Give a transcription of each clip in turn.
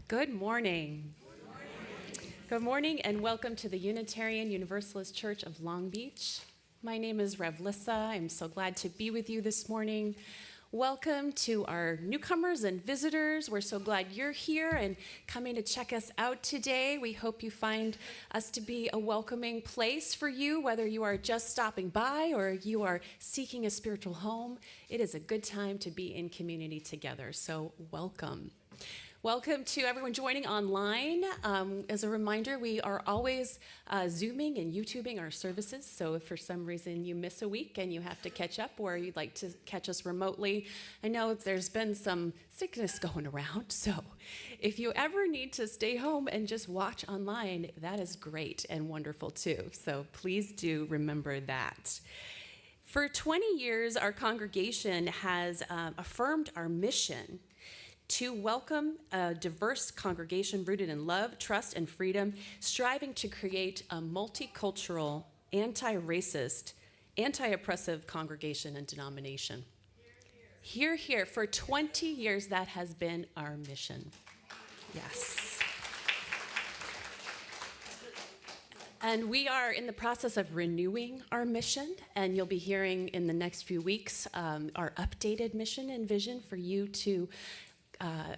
Good morning. Good morning and welcome to the Unitarian Universalist Church of Long Beach. My name is Rev Lissa. I'm so glad to be with you this morning. Welcome to our newcomers and visitors. We're so glad you're here and coming to check us out today. We hope you find us to be a welcoming place for you, whether you are just stopping by or you are seeking a spiritual home. It is a good time to be in community together, so welcome. Welcome to everyone joining online. As a reminder, we are always Zooming and YouTubing our services, so if for some reason you miss a week and you have to catch up or you'd like to catch us remotely, I know there's been some sickness going around, so if you ever need to stay home and just watch online, that is great and wonderful too, so please do remember that. For 20 years, our congregation has affirmed our mission to welcome a diverse congregation rooted in love, trust, and freedom, striving to create a multicultural, anti-racist, anti-oppressive congregation and denomination. Hear, hear. For 20 years, that has been our mission. Yes. And we are in the process of renewing our mission, and you'll be hearing in the next few weeks our updated mission and vision for you to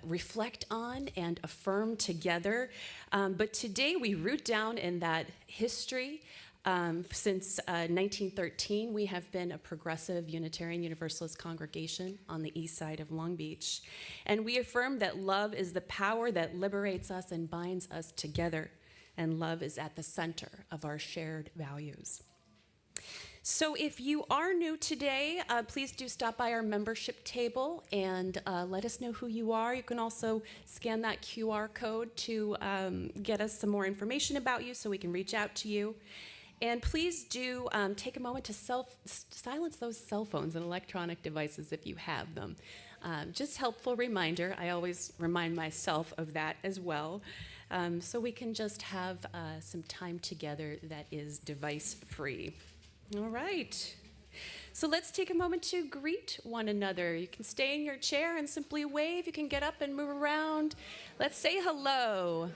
reflect on and affirm together. But today we root down in that history. Since 1913, we have been a progressive Unitarian Universalist congregation on the east side of Long Beach. And we affirm that love is the power that liberates us and binds us together. And love is at the center of our shared values. So if you are new today, please do stop by our membership table and let us know who you are. You can also scan that QR code to get us some more information about you so we can reach out to you. And please do take a moment to silence those cell phones and electronic devices if you have them. Just helpful reminder. I always remind myself of that as well. So we can just have some time together that is device-free. All right. So let's take a moment to greet one another. You can stay in your chair and simply wave. You can get up and move around. Let's say hello.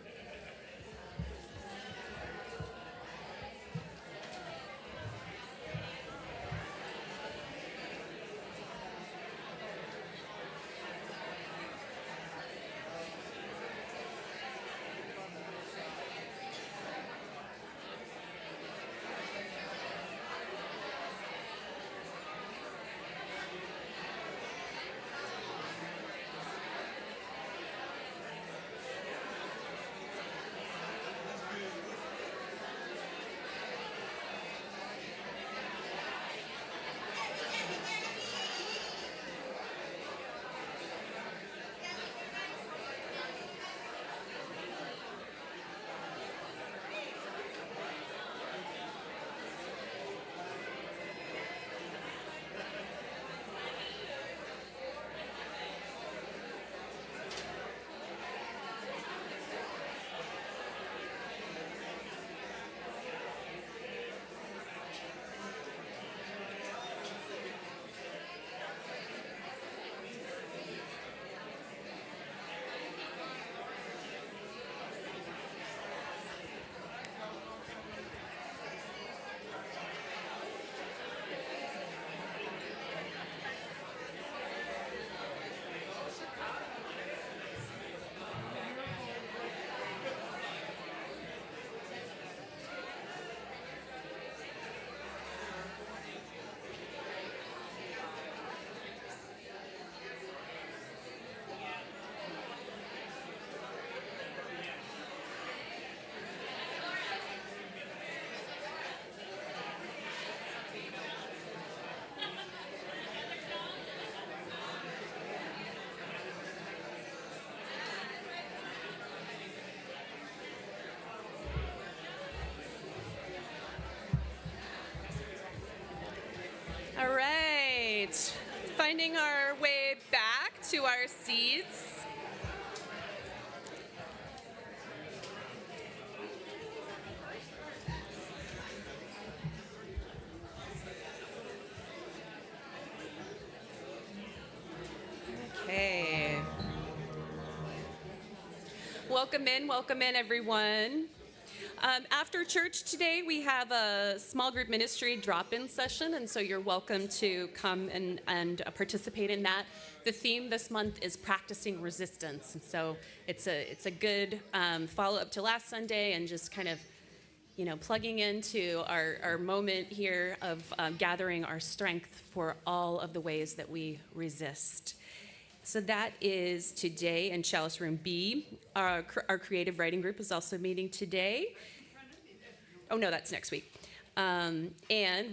All right, finding our way back to our seats. Okay. Welcome in, everyone. After church today, we have a small group ministry drop-in session, and so you're welcome to come and participate in that. The theme this month is practicing resistance, and so it's a good follow-up to last Sunday, and just kind of plugging into our moment here of gathering our strength for all of the ways that we resist. So that is today in Chalice Room B. Our creative writing group is also meeting today. Oh no, that's next week. And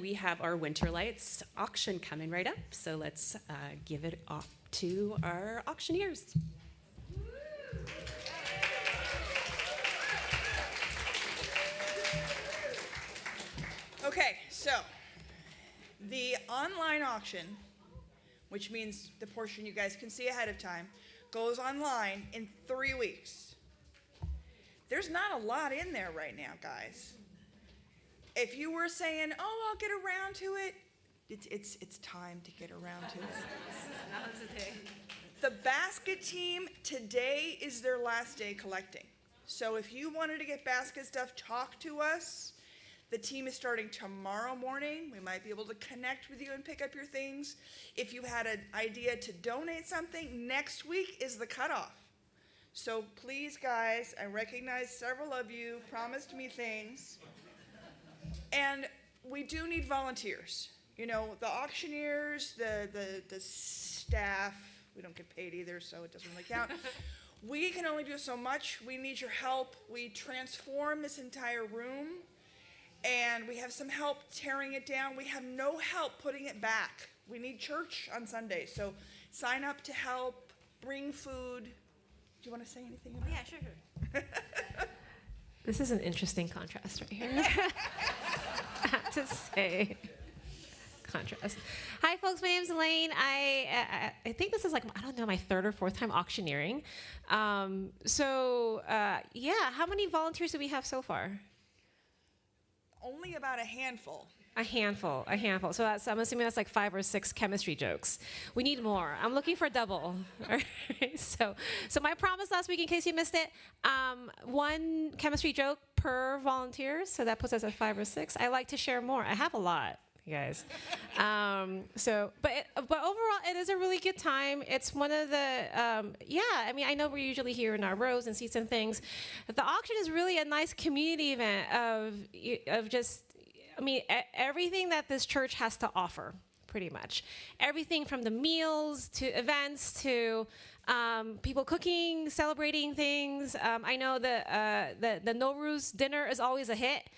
we have our Winter Lights auction coming right up. So let's give it off to our auctioneers. Okay, so the online auction, which means the portion you guys can see ahead of time, goes online in 3 weeks. There's not a lot in there right now, guys. If you were saying, oh, I'll get around to it, it's time to get around to it. Now's the day. The basket team, today is their last day collecting. So if you wanted to get basket stuff, talk to us. The team is starting tomorrow morning. We might be able to connect with you and pick up your things. If you had an idea to donate something, next week is the cutoff. So please, guys, I recognize several of you promised me things. And we do need volunteers. You know, the auctioneers, the staff, we don't get paid either, so it doesn't really count. We can only do so much. We need your help. We transform this entire room. And we have some help tearing it down. We have no help putting it back. We need church on Sunday. So sign up to help, bring food. Do you want to say anything about Yeah, sure. This is an interesting contrast right here. I have to say. Contrast. Hi, folks. My name's Elaine. I think this is my third or fourth time auctioneering. How many volunteers do we have so far? Only about a handful. A handful. So I'm assuming that's like 5 or 6 chemistry jokes. We need more. I'm looking for double. All right. So my promise last week, in case you missed it, 1 chemistry joke per volunteer. So that puts us at 5 or 6. I like to share more. I have a lot, you guys. But overall, it is a really good time. It's one of the, I know we're usually here in our rows and seats and things. But the auction is really a nice community event of just, everything that this church has to offer, pretty much. Everything from the meals to events to people cooking, celebrating things. I know the Nowruz dinner is always a hit.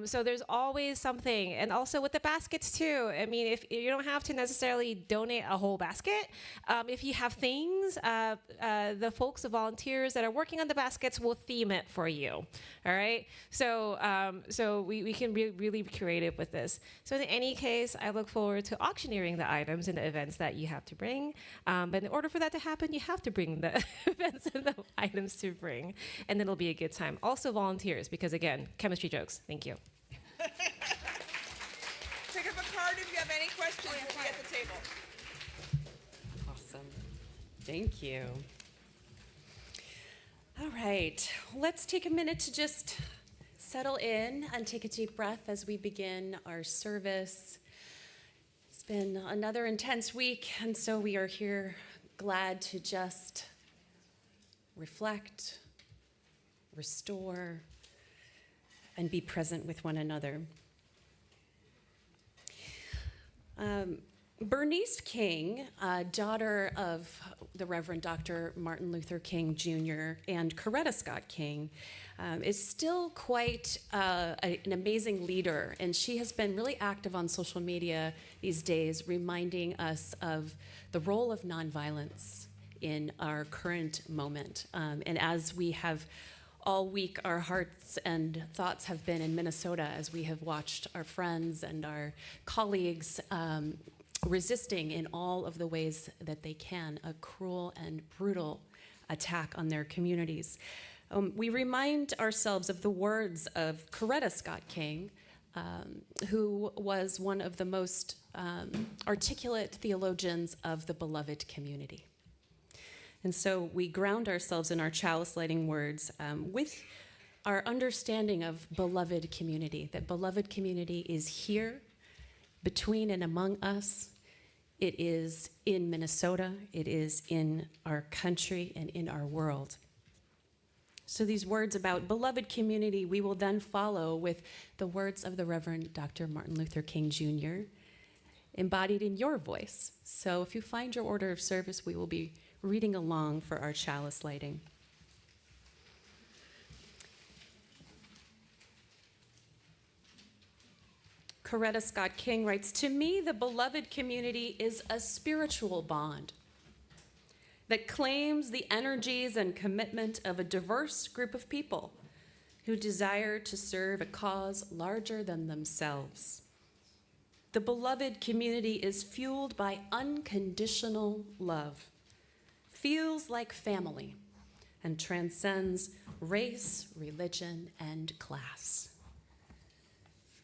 So there's always something. And also with the baskets too. If you don't have to necessarily donate a whole basket, if you have things, the folks, the volunteers that are working on the baskets will theme it for you. All right. So we can be really creative with this. So in any case, I look forward to auctioneering the items and the events that you have to bring. But in order for that to happen, you have to bring the events and the items to bring, and it'll be a good time. Also volunteers, because again, chemistry jokes. Thank you. Pick up a card if you have any questions. We'll be at the table. Awesome. Thank you. All right. Let's take a minute to just settle in and take a deep breath as we begin our service. It's been another intense week, and so we are here glad to just reflect, restore, and be present with one another. Bernice King, daughter of the Reverend Dr. Martin Luther King Jr. and Coretta Scott King, is still quite an amazing leader, and she has been really active on social media these days, reminding us of the role of nonviolence in our current moment. And as we have all week, our hearts and thoughts have been in Minnesota as we have watched our friends and our colleagues resisting in all of the ways that they can a cruel and brutal attack on their communities. We remind ourselves of the words of Coretta Scott King, who was one of the most articulate theologians of the beloved community. And so we ground ourselves in our chalice lighting words with our understanding of beloved community, that beloved community is here, between and among us. It is in Minnesota, it is in our country and in our world. So these words about beloved community, we will then follow with the words of the Reverend Dr. Martin Luther King Jr., embodied in your voice. So if you find your order of service, we will be reading along for our chalice lighting. Coretta Scott King writes, "To me, the beloved community is a spiritual bond that claims the energies and commitment of a diverse group of people who desire to serve a cause larger than themselves. The beloved community is fueled by unconditional love, feels like family, and transcends race, religion, and class."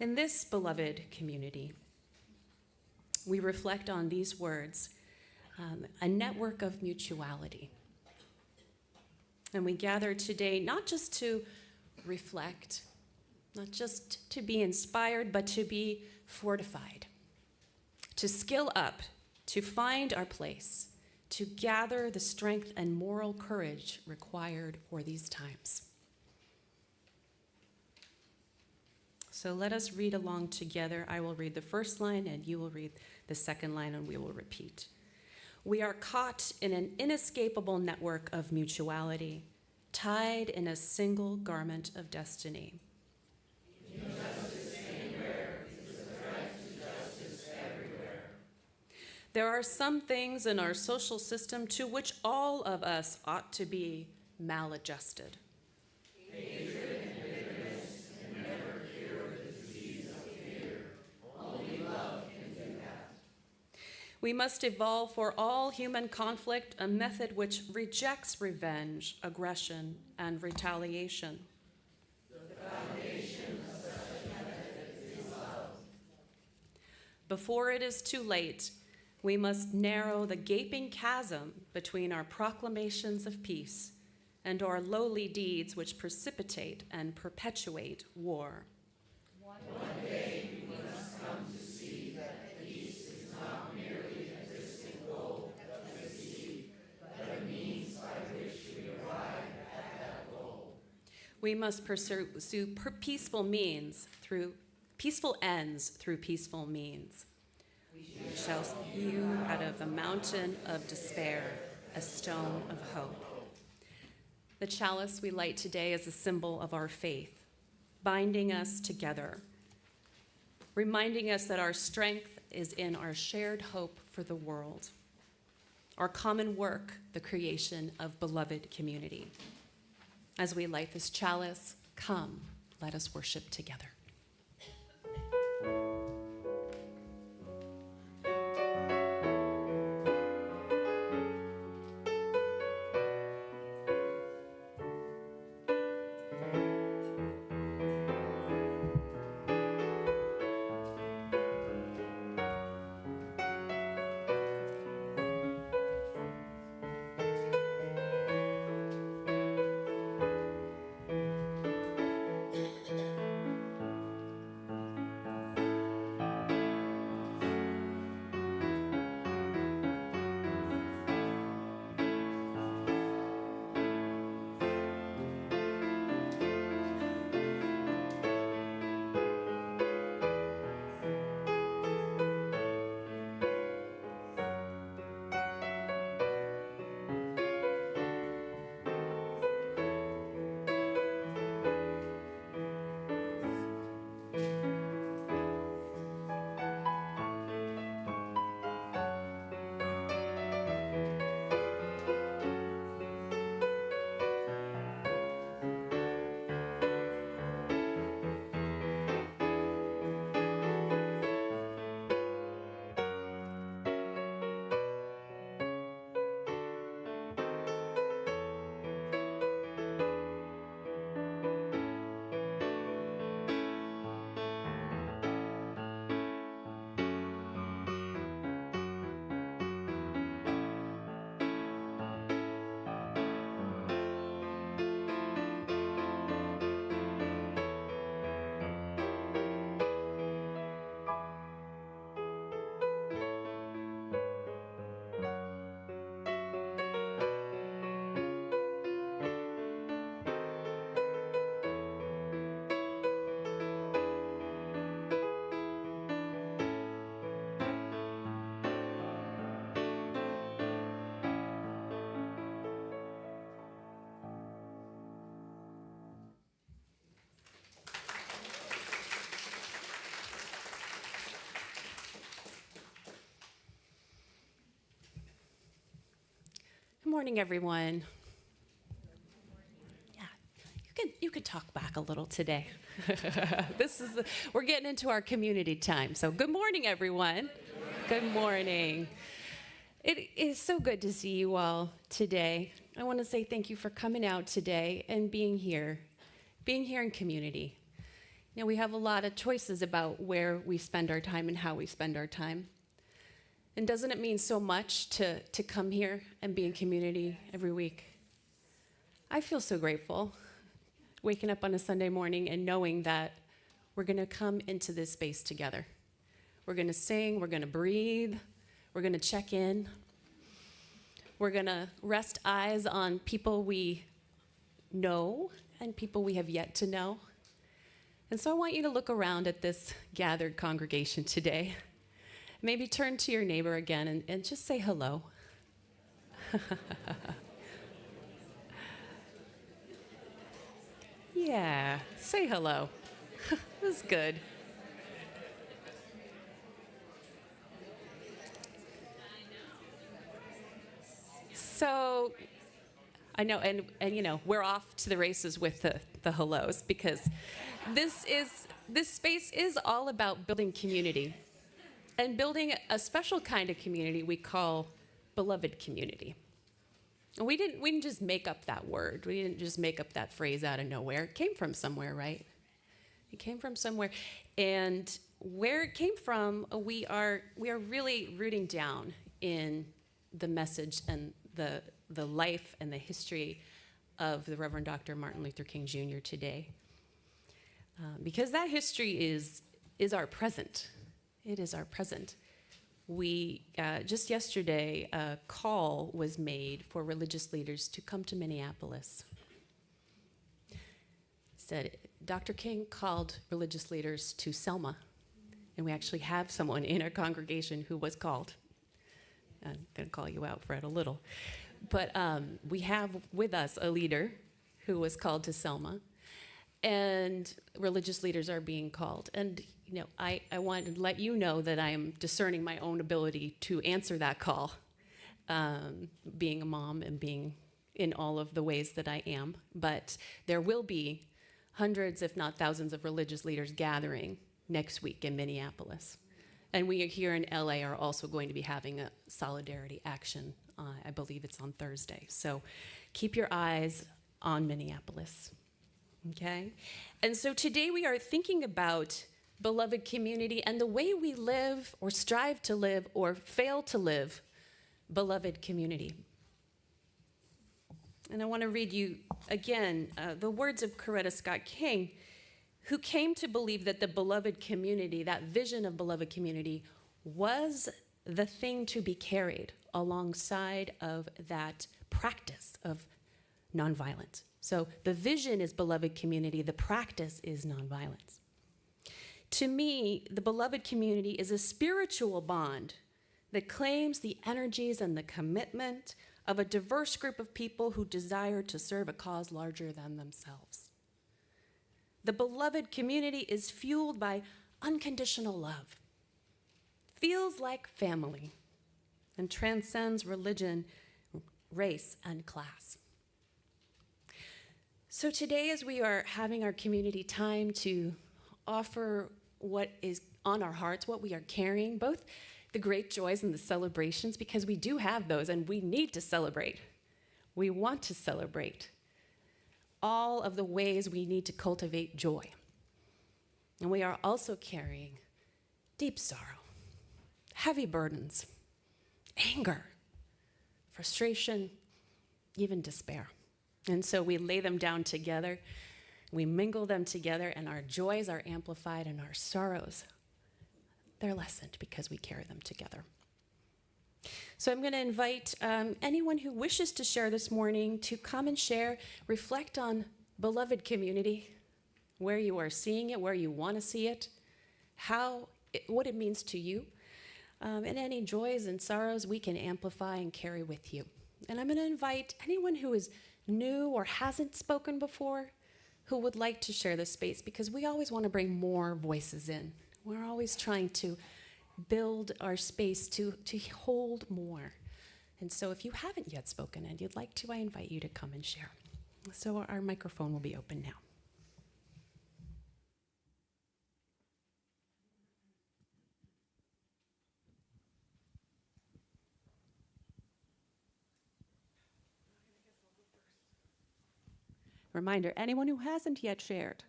In this beloved community, we reflect on these words, a network of mutuality. And we gather today not just to reflect, not just to be inspired, but to be fortified, to skill up, to find our place, to gather the strength and moral courage required for these times. So let us read along together. I will read the first line, and you will read the second line, and we will repeat. We are caught in an inescapable network of mutuality, tied in a single garment of destiny. There are some things in our social system to which all of us ought to be maladjusted. We must evolve for all human conflict a method which rejects revenge, aggression, and retaliation. The foundation of such a method is love. Before it is too late, we must narrow the gaping chasm between our proclamations of peace and our lowly deeds which precipitate and perpetuate war. One day, we must come to see that peace is not merely a distant goal that we seek, but a means by which we arrive at that goal. We must pursue peaceful ends through peaceful means. We shall spew out of the mountain of despair a stone of hope. The chalice we light today is a symbol of our faith, binding us together, reminding us that our strength is in our shared hope for the world, our common work, the creation of beloved community. As we light this chalice, come, let us worship together. morning, everyone. Yeah, you can talk back a little today. We're getting into our community time. So good morning, everyone. Good morning. It is so good to see you all today. I want to say thank you for coming out today and being here in community. You know, we have a lot of choices about where we spend our time and how we spend our time. And doesn't it mean so much to come here and be in community every week? I feel so grateful waking up on a Sunday morning and knowing that we're going to come into this space together. We're going to sing, we're going to breathe, we're going to check in. We're going to rest eyes on people we know and people we have yet to know. And so I want you to look around at this gathered congregation today. Maybe turn to your neighbor again and just say hello. Yeah, say hello. That's good. So, I know, and you know, we're off to the races with the hellos because this space is all about building community and building a special kind of community we call beloved community. And we didn't just make up that word. We didn't just make up that phrase out of nowhere. It came from somewhere, right? It came from somewhere. And where it came from, we are really rooting down in the message and the life and the history of the Reverend Dr. Martin Luther King Jr. today. Because that history is our present. It is our present. We, just yesterday, a call was made for religious leaders to come to Minneapolis. Said, Dr. King called religious leaders to Selma, and we actually have someone in our congregation who was called. I'm going to call you out, Fred, a little. But we have with us a leader who was called to Selma, and religious leaders are being called. And you know, I want to let you know that I am discerning my own ability to answer that call, being a mom and being in all of the ways that I am. But there will be hundreds, if not thousands, of religious leaders gathering next week in Minneapolis. And we here in LA are also going to be having a solidarity action. I believe it's on Thursday. So keep your eyes on Minneapolis, okay? And so today we are thinking about beloved community and the way we live or strive to live or fail to live beloved community. And I want to read you again the words of Coretta Scott King, who came to believe that the beloved community, that vision of beloved community, was the thing to be carried alongside of that practice of nonviolence. So the vision is beloved community, the practice is nonviolence. To me, the beloved community is a spiritual bond that claims the energies and the commitment of a diverse group of people who desire to serve a cause larger than themselves. The beloved community is fueled by unconditional love, feels like family, and transcends religion, race, and class. So today, as we are having our community time to offer what is on our hearts, what we are carrying, both the great joys and the celebrations, because we do have those and we need to celebrate. We want to celebrate all of the ways we need to cultivate joy. And we are also carrying deep sorrow, heavy burdens, anger, frustration, even despair. And so we lay them down together, we mingle them together, and our joys are amplified and our sorrows, they're lessened because we carry them together. So I'm going to invite anyone who wishes to share this morning to come and share, reflect on beloved community, where you are seeing it, where you want to see it, what it means to you, and any joys and sorrows we can amplify and carry with you. And I'm going to invite anyone who is new or hasn't spoken before who would like to share this space, because we always want to bring more voices in. We're always trying to build our space to hold more And so if you haven't yet spoken and you'd like to, I invite you to come and share. So our microphone will be open now. Reminder, anyone who hasn't yet shared,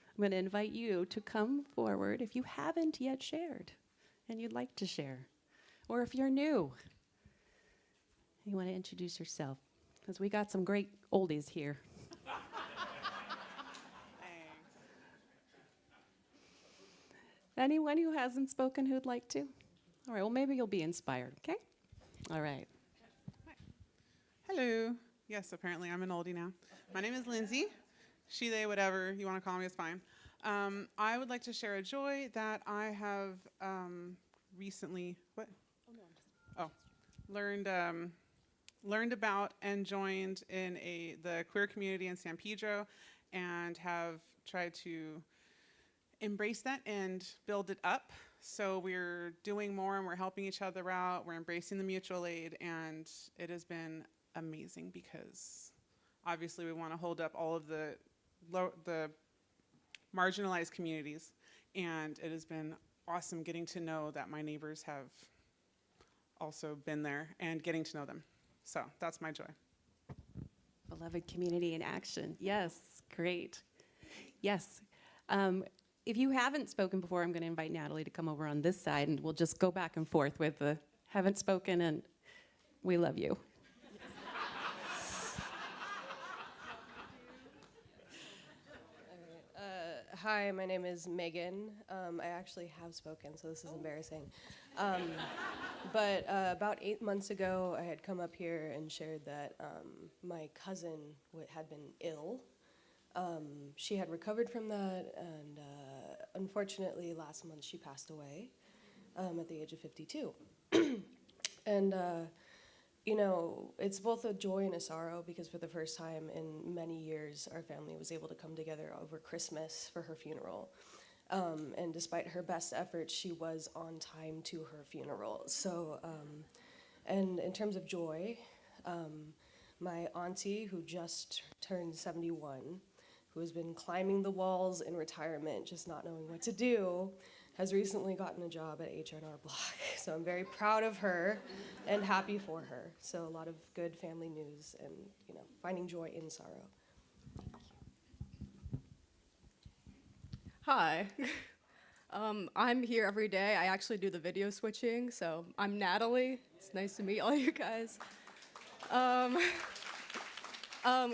I'm going to invite you to come forward if you haven't yet shared and you'd like to share. Or if you're new, you want to introduce yourself, because we got some great oldies here. Anyone who hasn't spoken who'd like to? All right, well, maybe you'll be inspired, okay? All right. Hello. Yes, apparently I'm an oldie now. My name is Lindsay. She, they, whatever you want to call me is fine. I would like to share a joy that I have recently learned about and joined in the queer community in San Pedro, and have tried to embrace that and build it up. So we're doing more and we're helping each other out. We're embracing the mutual aid, and it has been amazing because obviously we want to hold up all of the marginalized communities, and it has been awesome getting to know that my neighbors have also been there and getting to know them. So that's my joy. Beloved community in action. Yes, great. Yes. If you haven't spoken before, I'm going to invite Natalie to come over on this side, and we'll just go back and forth with the haven't spoken and we love you. Hi, my name is Megan. I actually have spoken, so this is embarrassing. But about 8 months ago, I had come up here and shared that my cousin had been ill. She had recovered from that, and unfortunately, last month she passed away at the age of 52. And you know, it's both a joy and a sorrow, because for the first time in many years, our family was able to come together over Christmas for her funeral. And despite her best efforts, she was on time to her funeral. So, and in terms of joy, my auntie, who just turned 71, who has been climbing the walls in retirement, just not knowing what to do, has recently gotten a job at H&R Block. So I'm very proud of her and happy for her. So a lot of good family news and, you know, finding joy in sorrow. Hi. I'm here every day. I actually do the video switching, so I'm Natalie. It's nice to meet all you guys.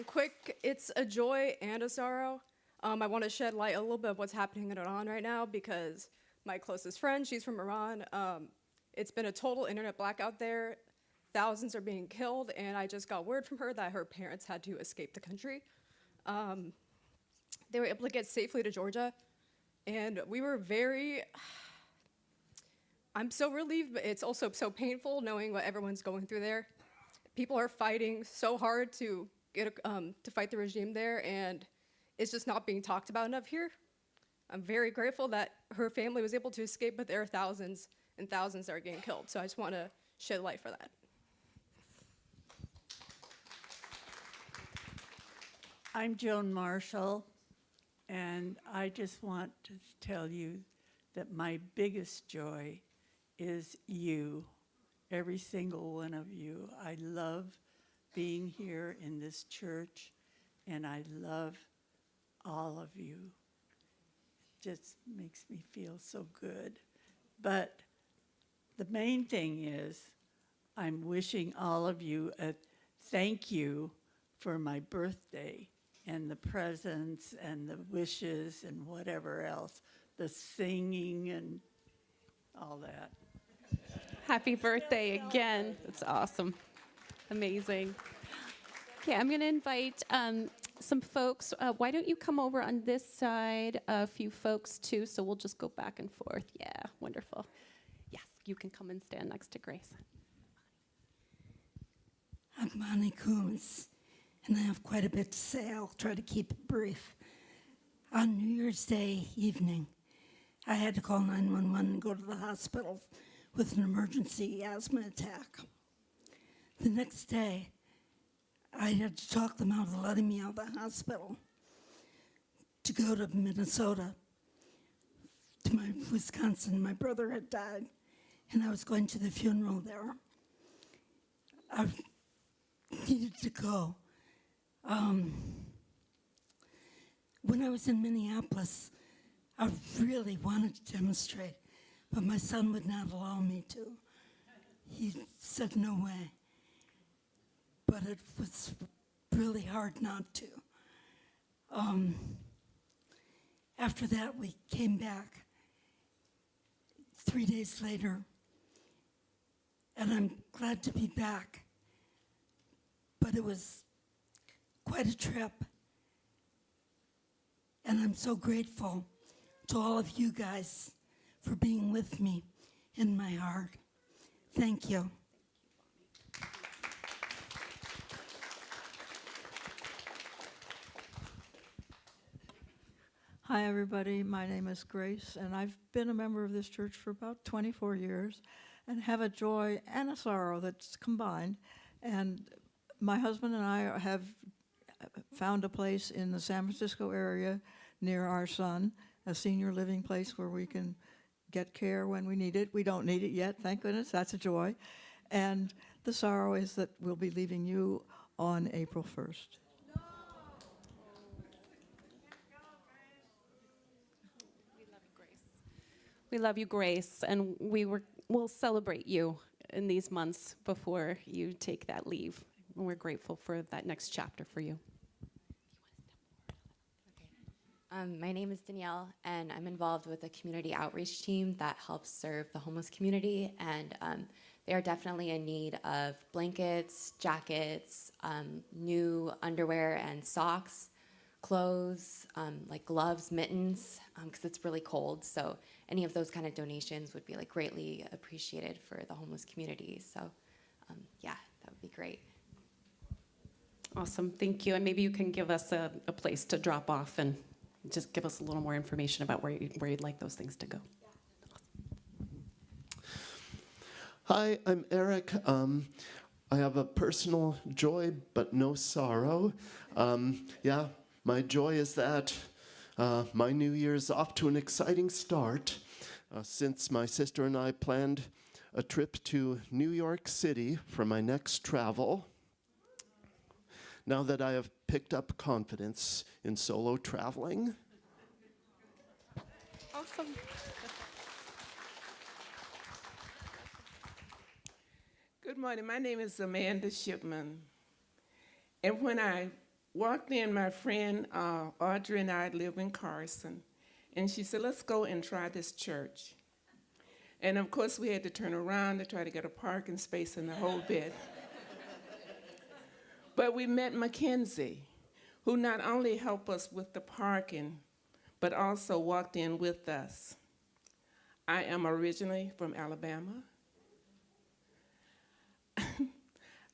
Quick, it's a joy and a sorrow. I want to shed light a little bit of what's happening in Iran right now, because my closest friend, she's from Iran. It's been a total internet blackout there. Thousands are being killed, and I just got word from her that her parents had to escape the country. They were able to get safely to Georgia, and we were I'm so relieved, but it's also so painful knowing what everyone's going through there. People are fighting so hard to fight the regime there, and it's just not being talked about enough here. I'm very grateful that her family was able to escape, but there are thousands and thousands that are getting killed. So I just want to shed light for that. I'm Joan Marshall, and I just want to tell you that my biggest joy is you, every single one of you. I love being here in this church, and I love all of you. It just makes me feel so good. But the main thing is, I'm wishing all of you a thank you for my birthday, and the presents and the wishes and whatever else, the singing and all that. Happy birthday again. That's awesome. Amazing. Okay, I'm going to invite some folks. Why don't you come over on this side? A few folks, too, so we'll just go back and forth. Yeah, wonderful. Yes, you can come and stand next to Grace. I'm Bonnie Coombs, and I have quite a bit to say. I'll try to keep it brief. On New Year's Day evening, I had to call 911 and go to the hospital with an emergency asthma attack. The next day, I had to talk them out of letting me out of the hospital to go to Minnesota, to my Wisconsin. My brother had died, and I was going to the funeral there. I needed to go. When I was in Minneapolis, I really wanted to demonstrate, but my son would not allow me to. He said no way. But it was really hard not to. After that, we came back 3 days later, and I'm glad to be back. But it was quite a trip, and I'm so grateful to all of you guys for being with me in my heart. Thank you. Hi, everybody. My name is Grace, and I've been a member of this church for about 24 years and have a joy and a sorrow that's combined. And my husband and I have found a place in the San Francisco area near our son, a senior living place where we can get care when we need it. We don't need it yet, thank goodness. That's a joy. And the sorrow is that we'll be leaving you on April 1st. We love you, Grace, and we'll celebrate you in these months before you take that leave. And we're grateful for that next chapter for you. My name is Danielle, and I'm involved with a community outreach team that helps serve the homeless community. And they are definitely in need of blankets, jackets, new underwear and socks, clothes, like gloves, mittens, because it's really cold. So any of those kind of donations would be like greatly appreciated for the homeless community. So yeah, that would be great. Awesome, thank you. And maybe you can give us a place to drop off and just give us a little more information about where you'd like those things to go. Hi, I'm Eric. I have a personal joy, but no sorrow. Yeah, my joy is that my new year's off to an exciting start since my sister and I planned a trip to New York City for my next travel. Now that I have picked up confidence in solo traveling. Awesome. Good morning. My name is Amanda Shipman. And when I walked in, my friend Audrey and I live in Carson. And she said, let's go and try this church. And of course, we had to turn around to try to get a parking space in the whole bit. But we met Mackenzie, who not only helped us with the parking, but also walked in with us. I am originally from Alabama,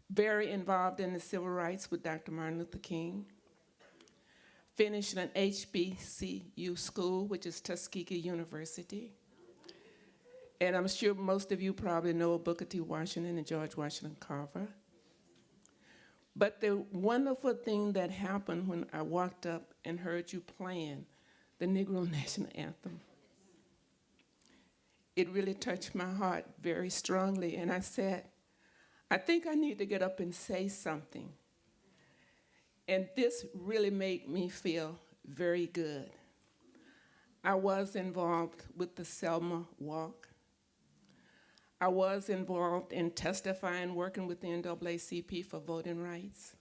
very involved in the civil rights with Dr. Martin Luther King, finished an HBCU school, which is Tuskegee University. And I'm sure most of you probably know Booker T. Washington and George Washington Carver. But the wonderful thing that happened when I walked up and heard you playing the Negro National Anthem, it really touched my heart very strongly. And I said, I think I need to get up and say something. And this really made me feel very good. I was involved with the Selma Walk. I was involved in testifying, working with the NAACP for voting rights.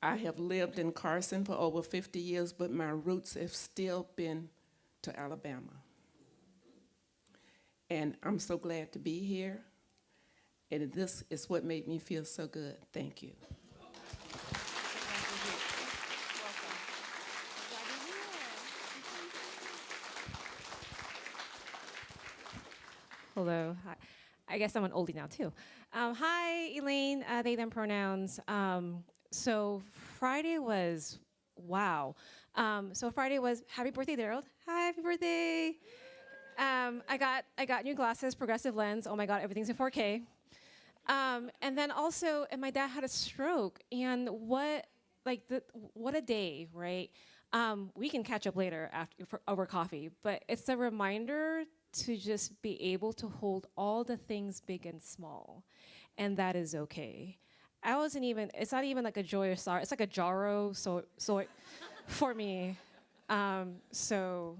I have lived in Carson for over 50 years, but my roots have still been to Alabama. And I'm so glad to be here. And this is what made me feel so good. Thank you. Hello. Hi. I guess I'm an oldie now, too. Hi, Elaine, they, them pronouns. So Friday was, wow. So Friday was, happy birthday, Daryl. Hi, happy birthday. I got new glasses, progressive lens. Oh my God, everything's in 4K. And then also, and my dad had a stroke. And what a day, right? We can catch up later over coffee, but it's a reminder to just be able to hold all the things big and small, and that is okay. It's not even like a joy or sorrow, it's like a jarro, so for me. So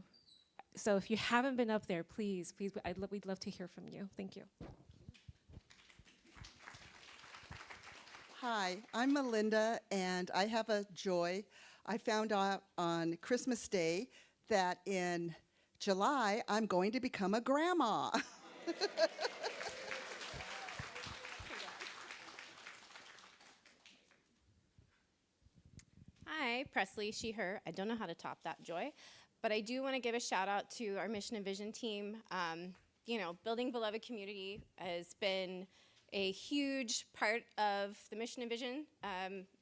if you haven't been up there, please, we'd love to hear from you. Thank you. Hi, I'm Melinda, and I have a joy. I found out on Christmas Day that in July, I'm going to become a grandma. Hi, Presley, she, her. I don't know how to top that joy, but I do want to give a shout out to our mission and vision team. Building Beloved Community has been a huge part of the mission and vision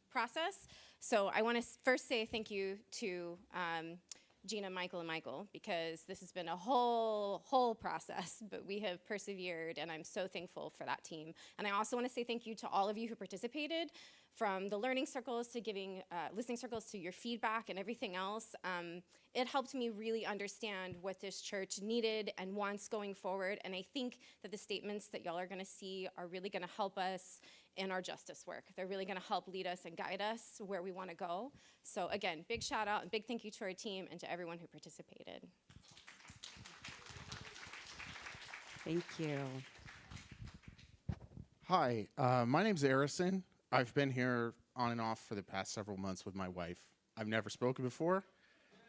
process. So I want to first say thank you to Gina, Michael, and Michael, because this has been a whole process, but we have persevered, and I'm so thankful for that team. And I also want to say thank you to all of you who participated, from the learning circles to giving listening circles to your feedback and everything else. It helped me really understand what this church needed and wants going forward, and I think that the statements that y'all are going to see are really going to help us in our justice work. They're really going to help lead us and guide us where we want to go. So again, big shout out and big thank you to our team and to everyone who participated. Thank you. Hi, my name's Arison. I've been here on and off for the past several months with my wife. I've never spoken before.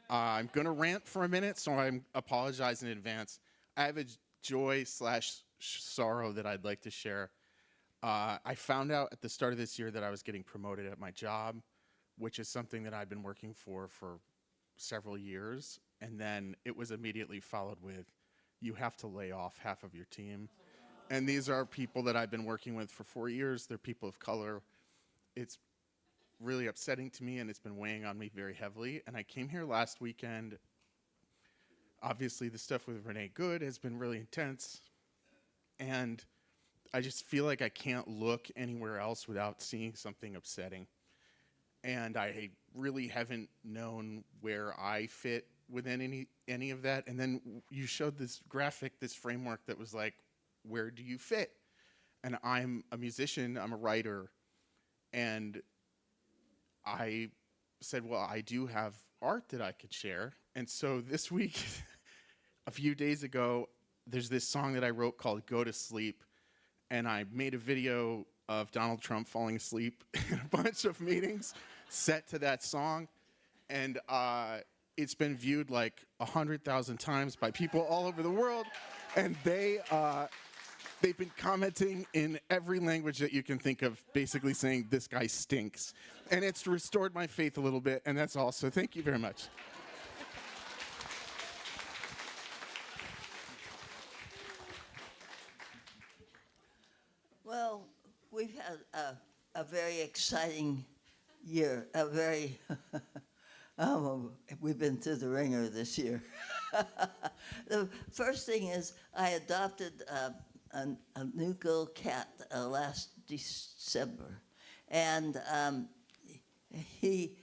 I'm going to rant for a minute, so I apologize in advance. I have a joy/sorrow that I'd like to share. I found out at the start of this year that I was getting promoted at my job, which is something that I've been working for several years. And then it was immediately followed with, you have to lay off half of your team. And these are people that I've been working with for 4 years. They're people of color. It's really upsetting to me, and it's been weighing on me very heavily. And I came here last weekend. Obviously, the stuff with Renee Good has been really intense. And I just feel like I can't look anywhere else without seeing something upsetting. And I really haven't known where I fit within any of that. And then you showed this graphic, this framework that was like, where do you fit? And I'm a musician, I'm a writer, and I said, well, I do have art that I could share. And so this week, a few days ago, there's this song that I wrote called Go to Sleep, and I made a video of Donald Trump falling asleep in a bunch of meetings set to that song. And it's been viewed like 100,000 times by people all over the world. And they've been commenting in every language that you can think of, basically saying, this guy stinks. And it's restored my faith a little bit, and that's all. So thank you very much. Well, we've had a very exciting year, we've been through the ringer this year. The first thing is I adopted a new girl cat last December, and he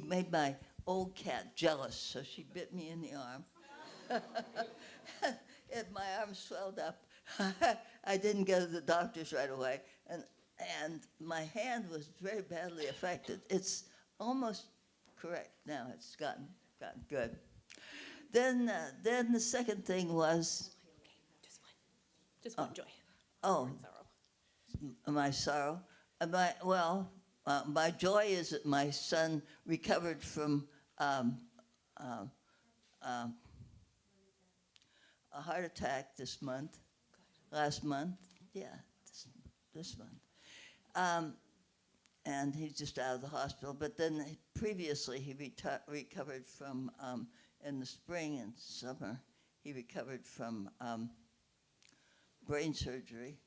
made my old cat jealous, so she bit me in the arm. And my arm swelled up. I didn't go to the doctors right away, and my hand was very badly affected. It's almost correct now. It's gotten good. Then the second thing was. Just one joy. Oh, my sorrow. My joy is that my son recovered from a heart attack last month. Yeah, this month. And he's just out of the hospital. But then previously he recovered from, in the spring and summer, he recovered from brain surgery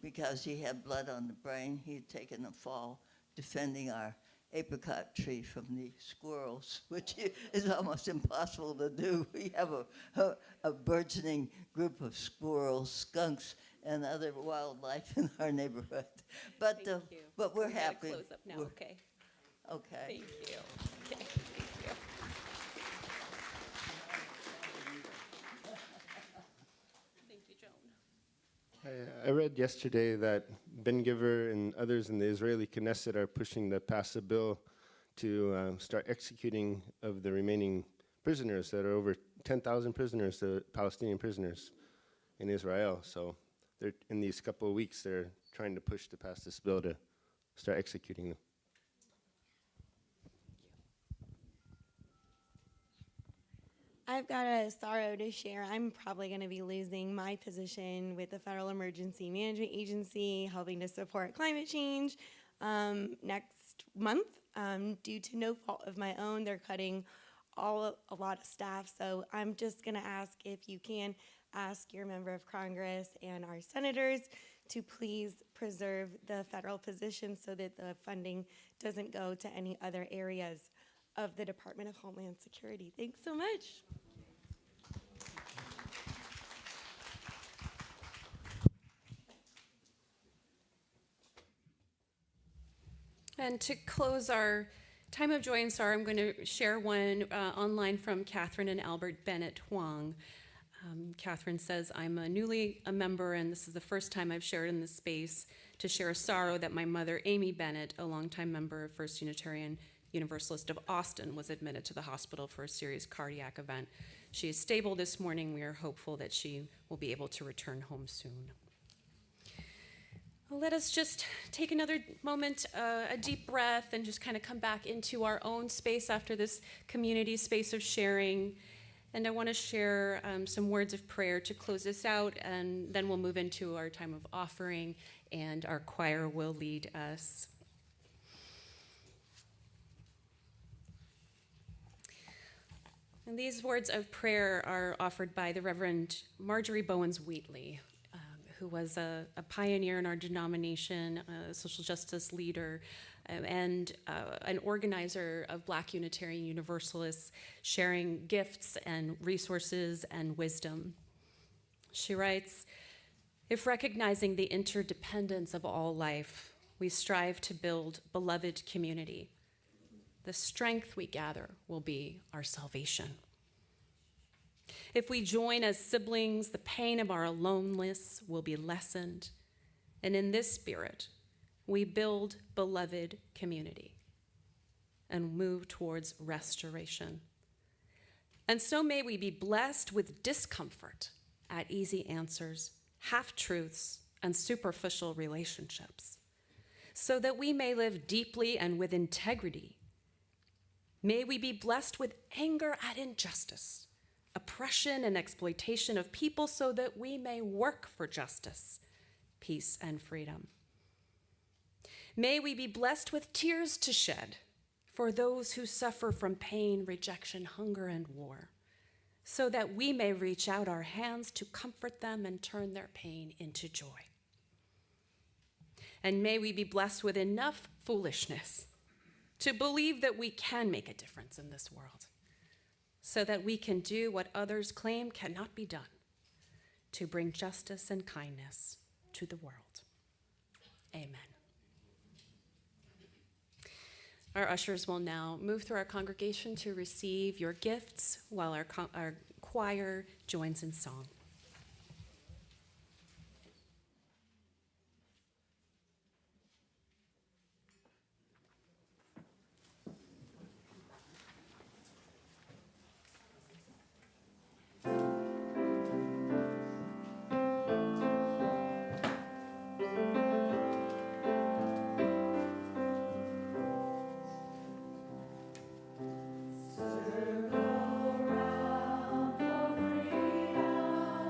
because he had blood on the brain. He had taken a fall defending our apricot tree from the squirrels, which is almost impossible to do. We have a burgeoning group of squirrels, skunks, and other wildlife in our neighborhood. But but we're happy. Close up now, okay? Okay. Thank you. Okay, thank you. Thank you, Joan. I read yesterday that Ben Giver and others in the Israeli Knesset are pushing to pass a bill to start executing of the remaining prisoners. That are over 10,000 prisoners, the Palestinian prisoners in Israel. So they're, in these couple of weeks, they're trying to push to pass this bill to start executing them. I've got a sorrow to share. I'm probably going to be losing my position with the Federal Emergency Management Agency, helping to support climate change next month. Due to no fault of my own, they're cutting a lot of staff. So I'm just going to ask if you can ask your member of Congress and our senators to please preserve the federal position so that the funding doesn't go to any other areas of the Department of Homeland Security. Thanks so much. And to close our time of joy and sorrow, I'm going to share one online from Catherine and Albert Bennett Huang. Catherine says, I'm newly a member, and this is the first time I've shared in this space to share a sorrow that my mother, Amy Bennett, a longtime member of First Unitarian Universalist of Austin, was admitted to the hospital for a serious cardiac event. She is stable this morning. We are hopeful that she will be able to return home soon. Well, let us just take another moment, a deep breath, and just kind of come back into our own space after this community space of sharing. And I want to share some words of prayer to close this out, and then we'll move into our time of offering, and our choir will lead us. And these words of prayer are offered by the Reverend Marjorie Bowens Wheatley, who was a pioneer in our denomination, a social justice leader, and an organizer of Black Unitarian Universalists, sharing gifts and resources and wisdom. She writes, if recognizing the interdependence of all life, we strive to build beloved community, the strength we gather will be our salvation. If we join as siblings, the pain of our aloneness will be lessened. And in this spirit, we build beloved community and move towards restoration. And so may we be blessed with discomfort at easy answers, half-truths, and superficial relationships, so that we may live deeply and with integrity. May we be blessed with anger at injustice, oppression and exploitation of people, so that we may work for justice, peace, and freedom. May we be blessed with tears to shed for those who suffer from pain, rejection, hunger, and war, so that we may reach out our hands to comfort them and turn their pain into joy. And may we be blessed with enough foolishness to believe that we can make a difference in this world, so that we can do what others claim cannot be done, to bring justice and kindness to the world. Amen. Our ushers will now move through our congregation to receive your gifts while our choir joins in song. Circle around for freedom.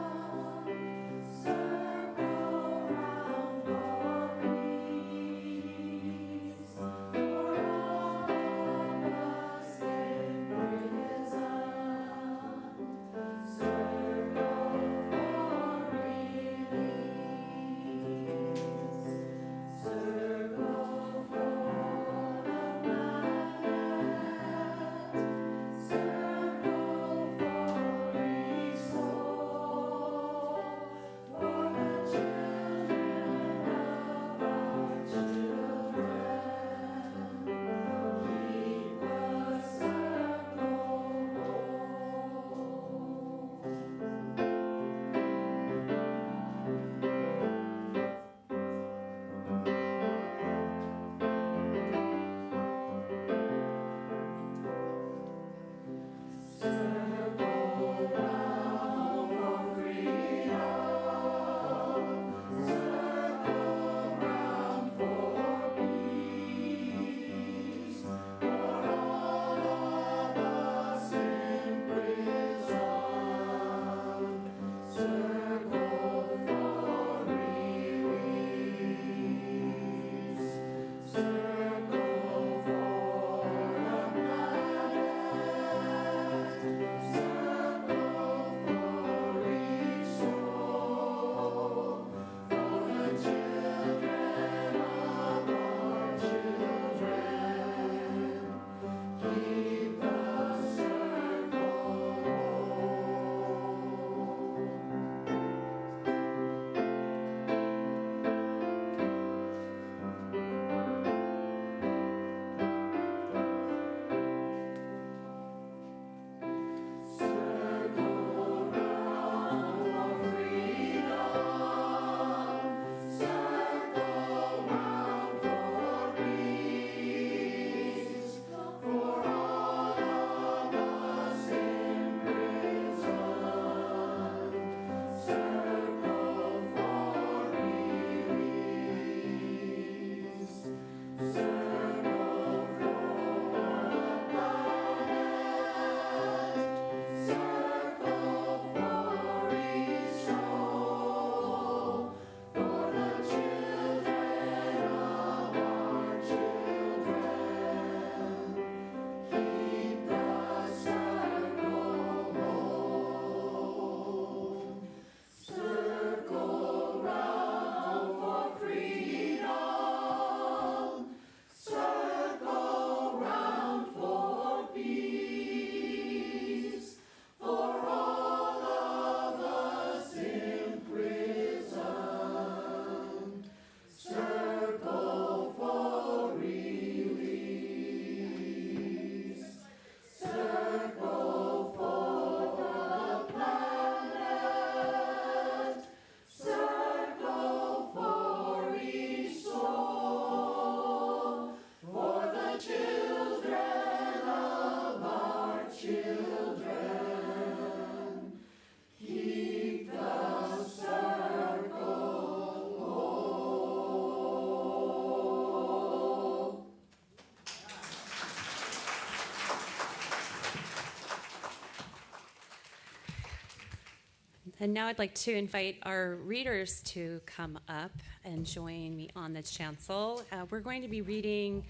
And now I'd like to invite our readers to come up and join me on the chancel. We're going to be reading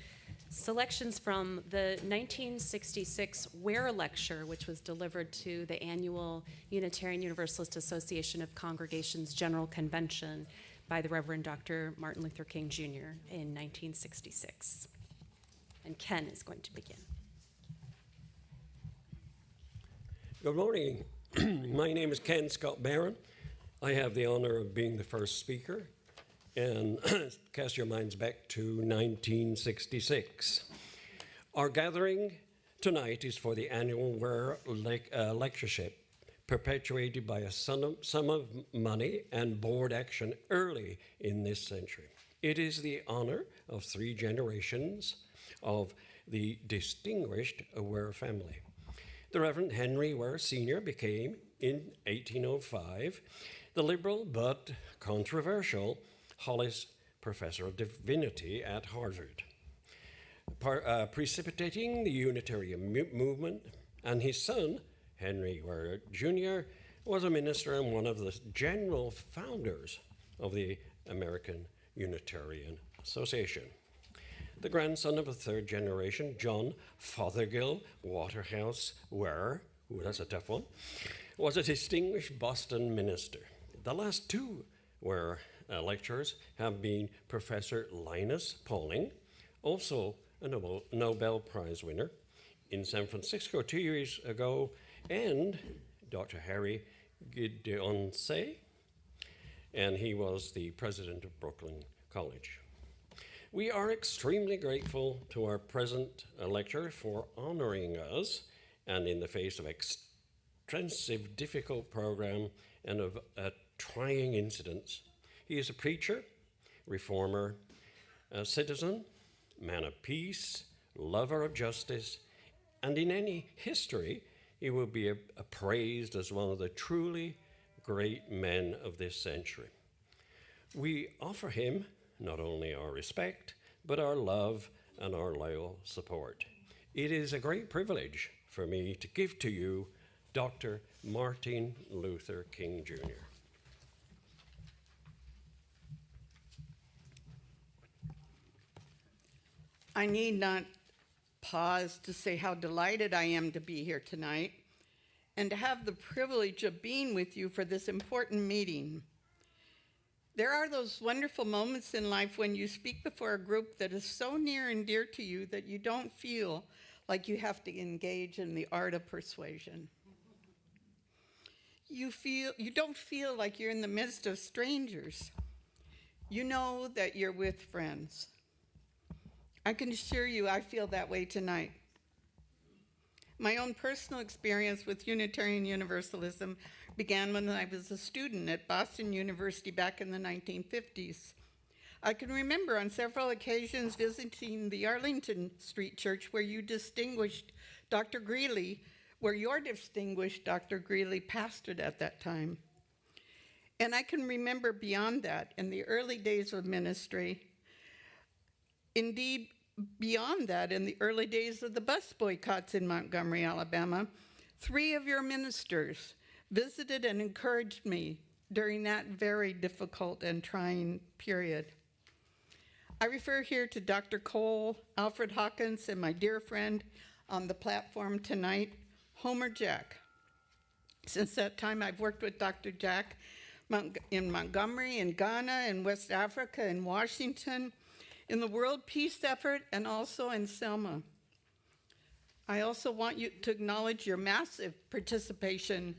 selections from the 1966 Ware Lecture, which was delivered to the annual Unitarian Universalist Association of Congregations General Convention by the Reverend Dr. Martin Luther King Jr. in 1966. And Ken is going to begin. Good morning. My name is Ken Scott Barron. I have the honor of being the first speaker. And cast your minds back to 1966. Our gathering tonight is for the annual Ware Lectureship, perpetuated by a sum of money and board action early in this century. It is the honor of 3 generations of the distinguished Ware family. The Reverend Henry Ware Sr. became, in 1805, the liberal but controversial Hollis Professor of Divinity at Harvard, precipitating the Unitarian movement, and his son, Henry Ware Jr., was a minister and one of the general founders of the American Unitarian Association. The grandson of a 3rd generation, John Fothergill Waterhouse Ware, that's a tough one, was a distinguished Boston minister. The last 2 Ware lecturers have been Professor Linus Pauling, also a Nobel Prize winner in San Francisco 2 years ago, and Dr. Harry Gideonce, and he was the president of Brooklyn College. We are extremely grateful to our present lecturer for honoring us, and in the face of extensive, difficult program and of trying incidents. He is a preacher, reformer, a citizen, man of peace, lover of justice, and in any history, he will be appraised as one of the truly great men of this century. We offer him not only our respect, but our love and our loyal support. It is a great privilege for me to give to you Dr. Martin Luther King Jr. I need not pause to say how delighted I am to be here tonight and to have the privilege of being with you for this important meeting. There are those wonderful moments in life when you speak before a group that is so near and dear to you that you don't feel like you have to engage in the art of persuasion. You don't feel like you're in the midst of strangers. You know that you're with friends. I can assure you I feel that way tonight. My own personal experience with Unitarian Universalism began when I was a student at Boston University back in the 1950s. I can remember on several occasions visiting the Arlington Street Church where your distinguished Dr. Greeley pastored at that time. And I can remember beyond that, in the early days of ministry, indeed, beyond that, in the early days of the bus boycotts in Montgomery, Alabama, 3 of your ministers visited and encouraged me during that very difficult and trying period. I refer here to Dr. Cole, Alfred Hawkins, and my dear friend on the platform tonight, Homer Jack. Since that time, I've worked with Dr. Jack in Montgomery, in Ghana, in West Africa, in Washington, in the world peace effort, and also in Selma. I also want you to acknowledge your massive participation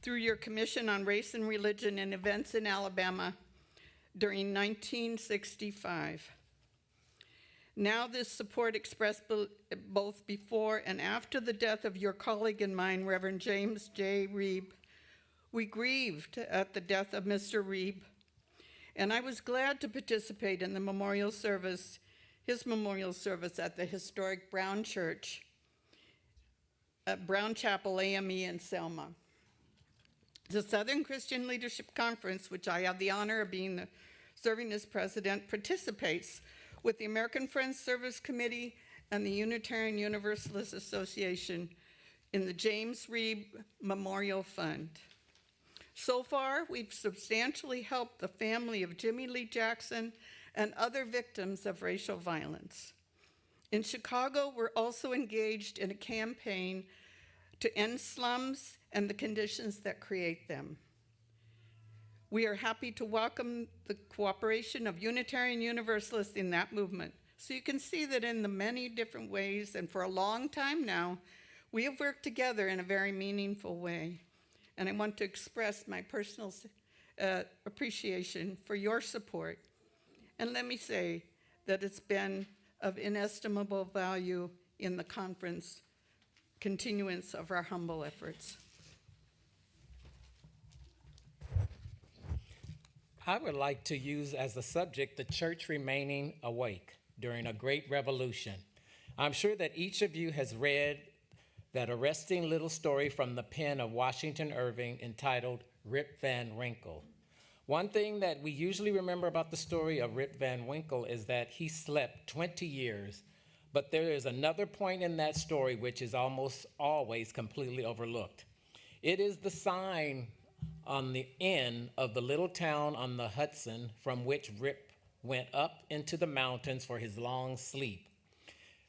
through your Commission on Race and Religion and events in Alabama during 1965. Now this support expressed both before and after the death of your colleague and mine, Reverend James J. Reeb. We grieved at the death of Mr. Reeb, and I was glad to participate in the memorial service, his memorial service at the historic Brown Church, at Brown Chapel AME in Selma. The Southern Christian Leadership Conference, which I have the honor of serving as president, participates with the American Friends Service Committee and the Unitarian Universalist Association in the James Reeb Memorial Fund. So far, we've substantially helped the family of Jimmy Lee Jackson and other victims of racial violence. In Chicago, we're also engaged in a campaign to end slums and the conditions that create them. We are happy to welcome the cooperation of Unitarian Universalists in that movement. So you can see that in the many different ways, and for a long time now, we have worked together in a very meaningful way. And I want to express my personal appreciation for your support. And let me say that it's been of inestimable value in the conference continuance of our humble efforts. I would like to use as a subject the church remaining awake during a great revolution. I'm sure that each of you has read that arresting little story from the pen of Washington Irving entitled Rip Van Winkle. One thing that we usually remember about the story of Rip Van Winkle is that he slept 20 years, but there is another point in that story which is almost always completely overlooked. It is the sign on the end of the little town on the Hudson from which Rip went up into the mountains for his long sleep.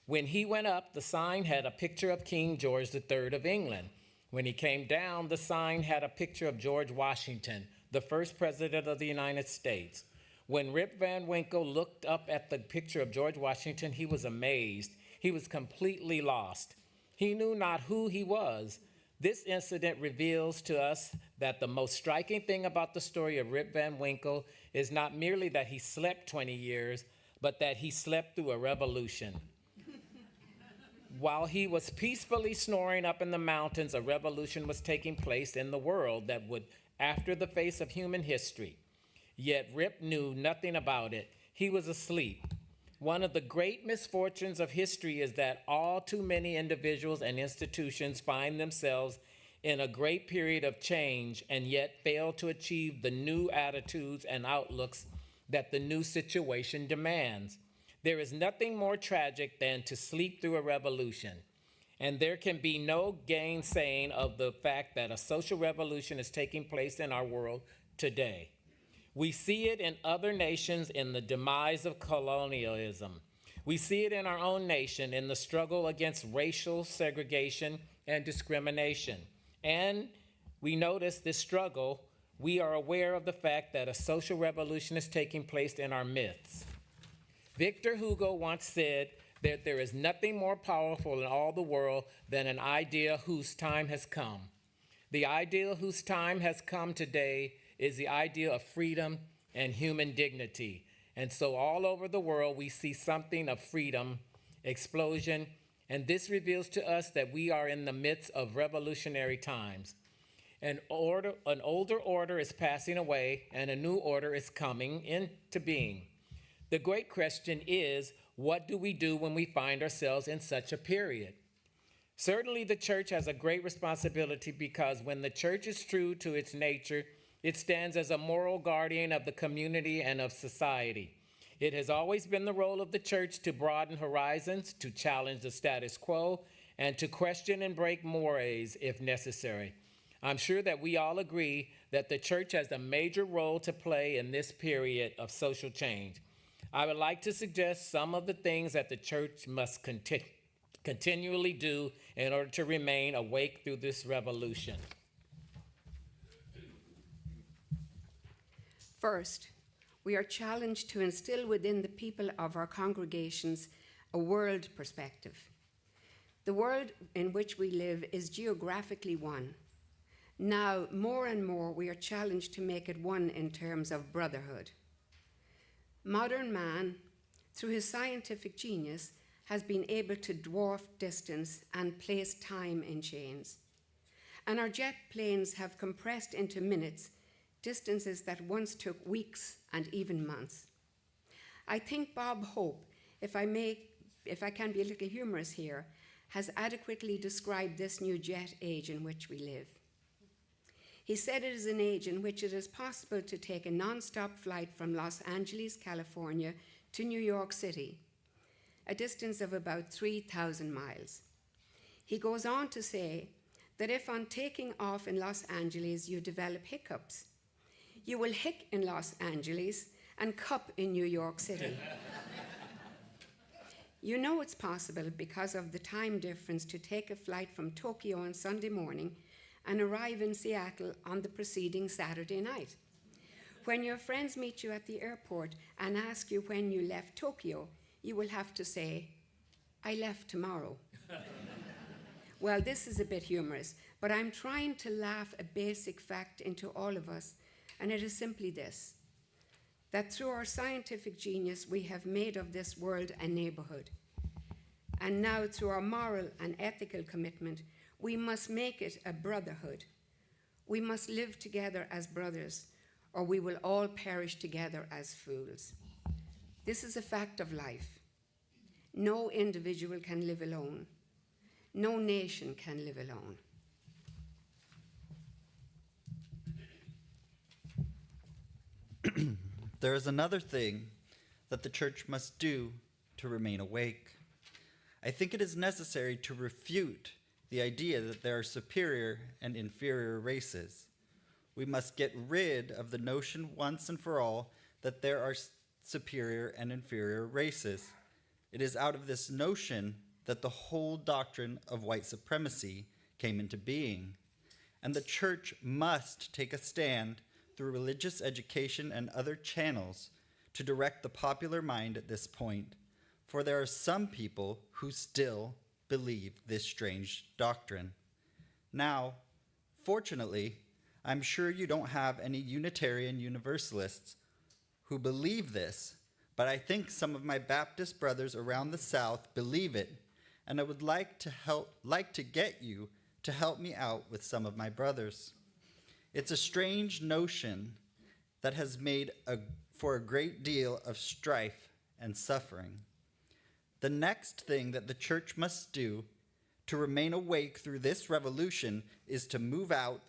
When he went up, the sign had a picture of King George III of England. When he came down, the sign had a picture of George Washington, the first president of the United States. When Rip Van Winkle looked up at the picture of George Washington, he was amazed. He was completely lost. He knew not who he was. This incident reveals to us that the most striking thing about the story of Rip Van Winkle is not merely that he slept 20 years, but that he slept through a revolution. While he was peacefully snoring up in the mountains, a revolution was taking place in the world that would alter the face of human history. Yet Rip knew nothing about it. He was asleep. One of the great misfortunes of history is that all too many individuals and institutions find themselves in a great period of change and yet fail to achieve the new attitudes and outlooks that the new situation demands. There is nothing more tragic than to sleep through a revolution, and there can be no gainsaying of the fact that a social revolution is taking place in our world today. We see it in other nations in the demise of colonialism. We see it in our own nation in the struggle against racial segregation and discrimination. And we notice this struggle, we are aware of the fact that a social revolution is taking place in our midst. Victor Hugo once said that there is nothing more powerful in all the world than an idea whose time has come. The idea whose time has come today is the idea of freedom and human dignity. And so all over the world, we see something of freedom, explosion, and this reveals to us that we are in the midst of revolutionary times. An older order is passing away, and a new order is coming into being. The great question is, what do we do when we find ourselves in such a period? Certainly, the church has a great responsibility because when the church is true to its nature, it stands as a moral guardian of the community and of society. It has always been the role of the church to broaden horizons, to challenge the status quo, and to question and break mores if necessary. I'm sure that we all agree that the church has a major role to play in this period of social change. I would like to suggest some of the things that the church must continually do in order to remain awake through this revolution. First, we are challenged to instill within the people of our congregations a world perspective. The world in which we live is geographically one. Now, more and more, we are challenged to make it one in terms of brotherhood. Modern man, through his scientific genius, has been able to dwarf distance and place time in chains. And our jet planes have compressed into minutes distances that once took weeks and even months. I think Bob Hope, if I can be a little humorous here, has adequately described this new jet age in which we live. He said it is an age in which it is possible to take a non-stop flight from Los Angeles, California to New York City, a distance of about 3,000 miles. He goes on to say that if on taking off in Los Angeles you develop hiccups, you will hic in Los Angeles and cup in New York City. You know it's possible because of the time difference to take a flight from Tokyo on Sunday morning and arrive in Seattle on the preceding Saturday night. When your friends meet you at the airport and ask you when you left Tokyo, you will have to say, "I left tomorrow." Well, this is a bit humorous, but I'm trying to laugh a basic fact into all of us, and it is simply this: that through our scientific genius, we have made of this world a neighborhood. And now, through our moral and ethical commitment, we must make it a brotherhood. We must live together as brothers, or we will all perish together as fools. This is a fact of life. No individual can live alone. No nation can live alone. There is another thing that the church must do to remain awake. I think it is necessary to refute the idea that there are superior and inferior races. We must get rid of the notion once and for all that there are superior and inferior races. It is out of this notion that the whole doctrine of white supremacy came into being. And the church must take a stand through religious education and other channels to direct the popular mind at this point, for there are some people who still believe this strange doctrine. Now, fortunately, I'm sure you don't have any Unitarian Universalists who believe this, but I think some of my Baptist brothers around the South believe it, and I would like to get you to help me out with some of my brothers. It's a strange notion that has made for a great deal of strife and suffering. The next thing that the church must do to remain awake through this revolution is to move out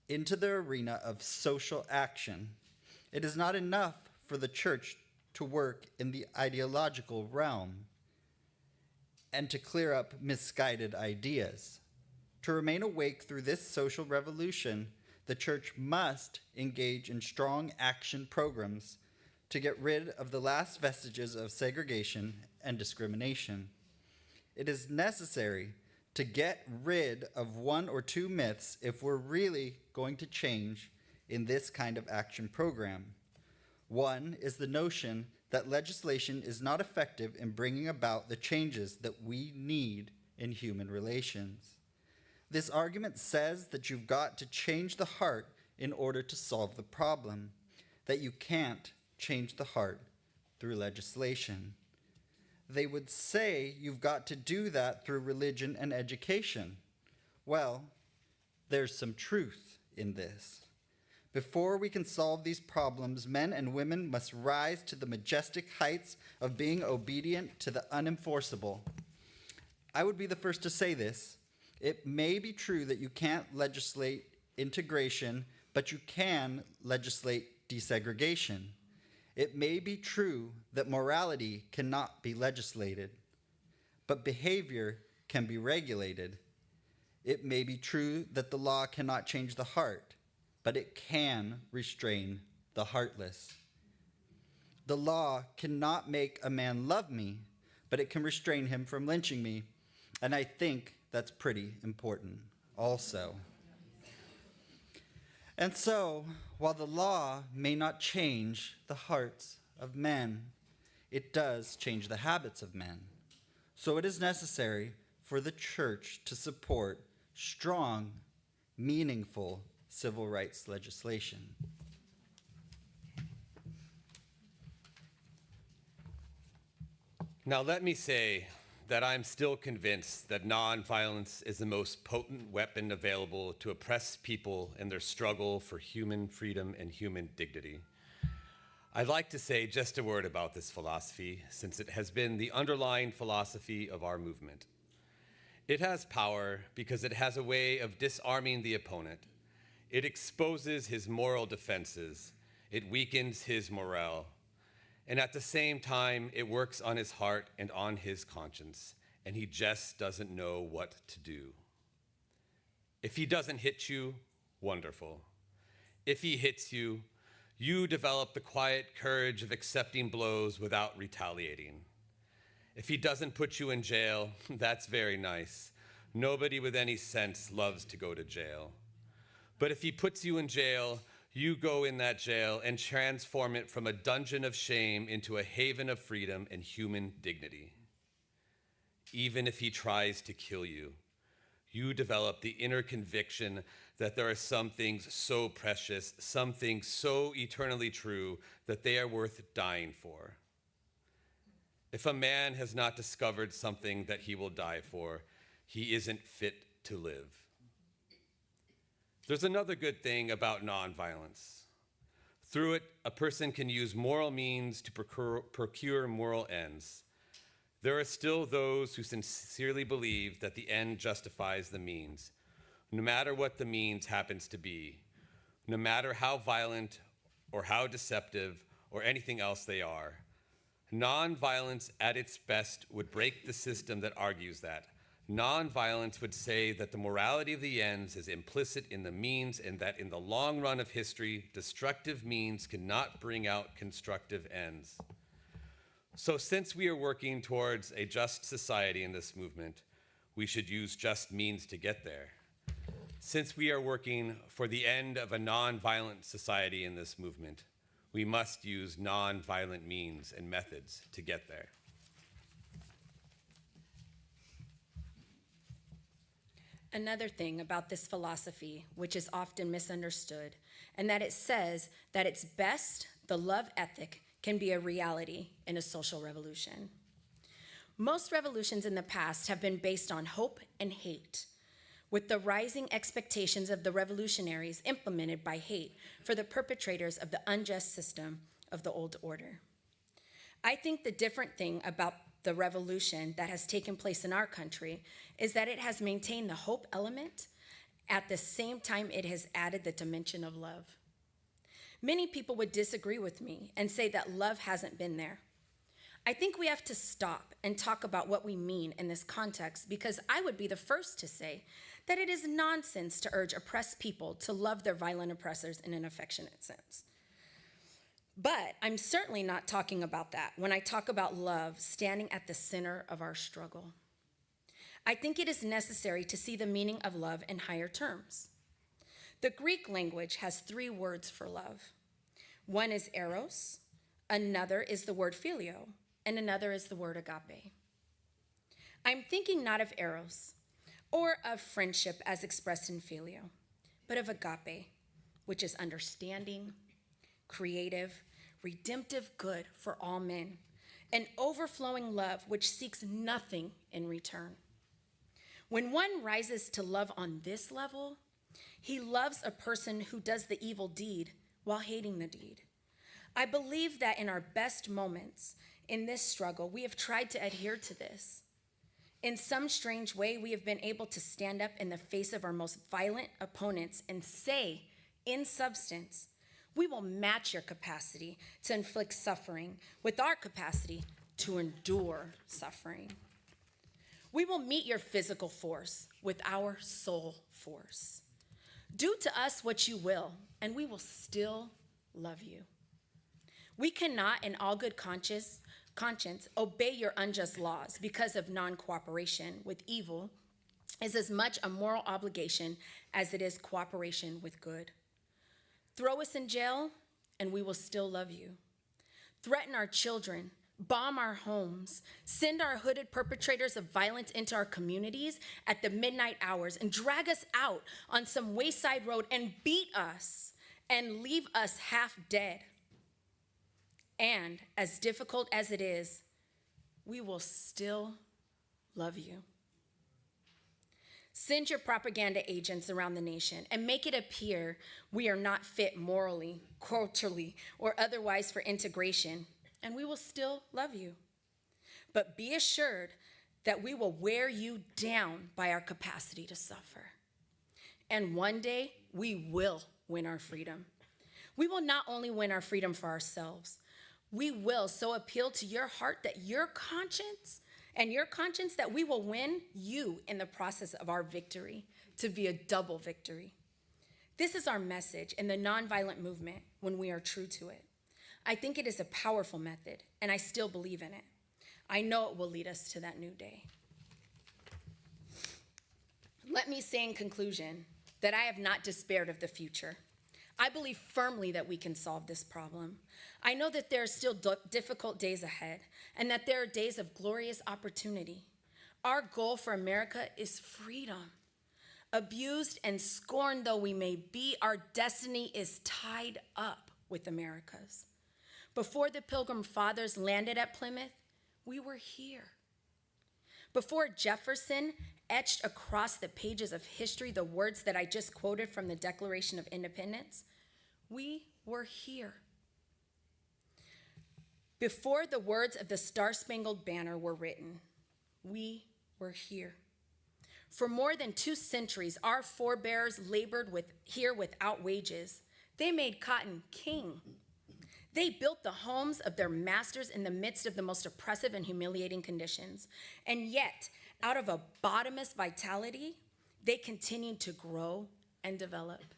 into the arena of social action. It is not enough for the church to work in the ideological realm and to clear up misguided ideas. To remain awake through this social revolution, the church must engage in strong action programs to get rid of the last vestiges of segregation and discrimination. It is necessary to get rid of one or two myths if we're really going to change in this kind of action program. One is the notion that legislation is not effective in bringing about the changes that we need in human relations. This argument says that you've got to change the heart in order to solve the problem, that you can't change the heart through legislation. They would say you've got to do that through religion and education. Well, there's some truth in this. Before we can solve these problems, men and women must rise to the majestic heights of being obedient to the unenforceable. I would be the first to say this. It may be true that you can't legislate integration, but you can legislate desegregation. It may be true that morality cannot be legislated, but behavior can be regulated. It may be true that the law cannot change the heart, but it can restrain the heartless. The law cannot make a man love me, but it can restrain him from lynching me, and I think that's pretty important also. And so, while the law may not change the hearts of men, it does change the habits of men. So it is necessary for the church to support strong, meaningful civil rights legislation. Now, let me say that I'm still convinced that nonviolence is the most potent weapon available to oppress people in their struggle for human freedom and human dignity. I'd like to say just a word about this philosophy, since it has been the underlying philosophy of our movement. It has power because it has a way of disarming the opponent. It exposes his moral defenses. It weakens his morale. And at the same time, it works on his heart and on his conscience, and he just doesn't know what to do. If he doesn't hit you, wonderful. If he hits you, you develop the quiet courage of accepting blows without retaliating. If he doesn't put you in jail, that's very nice. Nobody with any sense loves to go to jail. But if he puts you in jail, you go in that jail and transform it from a dungeon of shame into a haven of freedom and human dignity. Even if he tries to kill you, you develop the inner conviction that there are some things so precious, some things so eternally true, that they are worth dying for. If a man has not discovered something that he will die for, he isn't fit to live. There's another good thing about nonviolence. Through it, a person can use moral means to procure moral ends. There are still those who sincerely believe that the end justifies the means, no matter what the means happens to be, no matter how violent or how deceptive or anything else they are. Nonviolence at its best would break the system that argues that. Nonviolence would say that the morality of the ends is implicit in the means, and that in the long run of history, destructive means cannot bring out constructive ends. So since we are working towards a just society in this movement, we should use just means to get there. Since we are working for the end of a nonviolent society in this movement, we must use nonviolent means and methods to get there. Another thing about this philosophy, which is often misunderstood, and that it says that it's best the love ethic can be a reality in a social revolution. Most revolutions in the past have been based on hope and hate, with the rising expectations of the revolutionaries implemented by hate for the perpetrators of the unjust system of the old order. I think the different thing about the revolution that has taken place in our country is that it has maintained the hope element at the same time it has added the dimension of love. Many people would disagree with me and say that love hasn't been there. I think we have to stop and talk about what we mean in this context, because I would be the first to say that it is nonsense to urge oppressed people to love their violent oppressors in an affectionate sense. But I'm certainly not talking about that when I talk about love standing at the center of our struggle. I think it is necessary to see the meaning of love in higher terms. The Greek language has 3 words for love. One is eros, another is the word phileo, and another is the word agape. I'm thinking not of eros or of friendship as expressed in phileo, but of agape, which is understanding, creative, redemptive good for all men, an overflowing love which seeks nothing in return. When one rises to love on this level, he loves a person who does the evil deed while hating the deed. I believe that in our best moments in this struggle, we have tried to adhere to this. In some strange way, we have been able to stand up in the face of our most violent opponents and say, in substance, we will match your capacity to inflict suffering with our capacity to endure suffering. We will meet your physical force with our soul force. Do to us what you will, and we will still love you. We cannot, in all good conscience, obey your unjust laws because of non-cooperation with evil is as much a moral obligation as it is cooperation with good. Throw us in jail, and we will still love you. Threaten our children, bomb our homes, send our hooded perpetrators of violence into our communities at the midnight hours, and drag us out on some wayside road and beat us and leave us half dead. And as difficult as it is, we will still love you. Send your propaganda agents around the nation and make it appear we are not fit morally, culturally, or otherwise for integration, and we will still love you. But be assured that we will wear you down by our capacity to suffer. And one day, we will win our freedom. We will not only win our freedom for ourselves, we will so appeal to your heart that your conscience that we will win you in the process of our victory to be a double victory. This is our message in the nonviolent movement when we are true to it. I think it is a powerful method, and I still believe in it. I know it will lead us to that new day. Let me say in conclusion that I have not despaired of the future. I believe firmly that we can solve this problem. I know that there are still difficult days ahead and that there are days of glorious opportunity. Our goal for America is freedom. Abused and scorned though we may be, our destiny is tied up with America's. Before the Pilgrim Fathers landed at Plymouth, we were here. Before Jefferson etched across the pages of history the words that I just quoted from the Declaration of Independence, we were here. Before the words of the Star-Spangled Banner were written, we were here. For more than 2 centuries, our forebears labored here without wages. They made cotton king. They built the homes of their masters in the midst of the most oppressive and humiliating conditions. And yet, out of a bottomless vitality, they continued to grow and develop.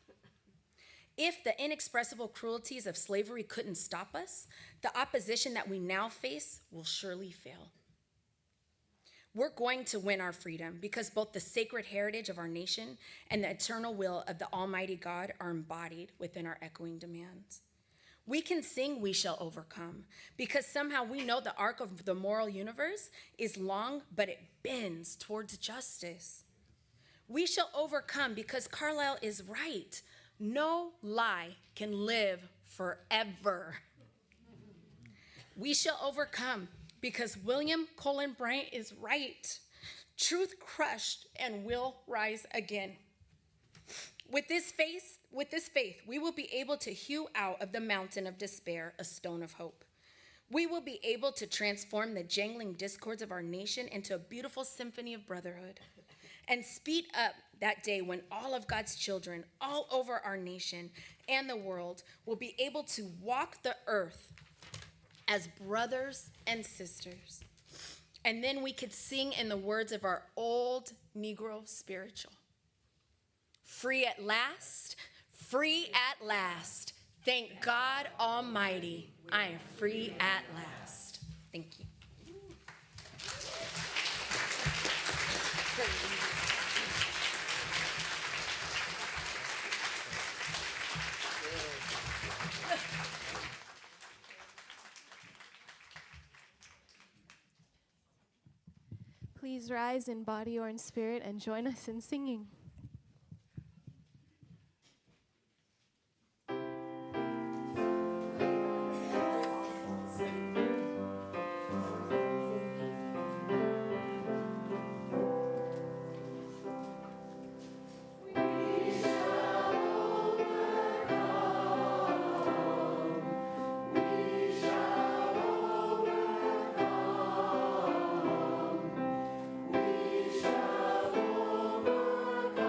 If the inexpressible cruelties of slavery couldn't stop us, the opposition that we now face will surely fail. We're going to win our freedom because both the sacred heritage of our nation and the eternal will of the Almighty God are embodied within our echoing demands. We can sing "We Shall Overcome" because somehow we know the arc of the moral universe is long, but it bends towards justice. We shall overcome because Carlyle is right. No lie can live forever. We shall overcome because William Cullen Bryant is right. Truth crushed and will rise again. With this faith, we will be able to hew out of the mountain of despair a stone of hope. We will be able to transform the jangling discords of our nation into a beautiful symphony of brotherhood and speed up that day when all of God's children all over our nation and the world will be able to walk the earth as brothers and sisters. And then we could sing in the words of our old Negro spiritual. Free at last, free at last. Thank God Almighty, I am free at last. Thank you. Please rise in body or in spirit and join us in singing. We shall overcome.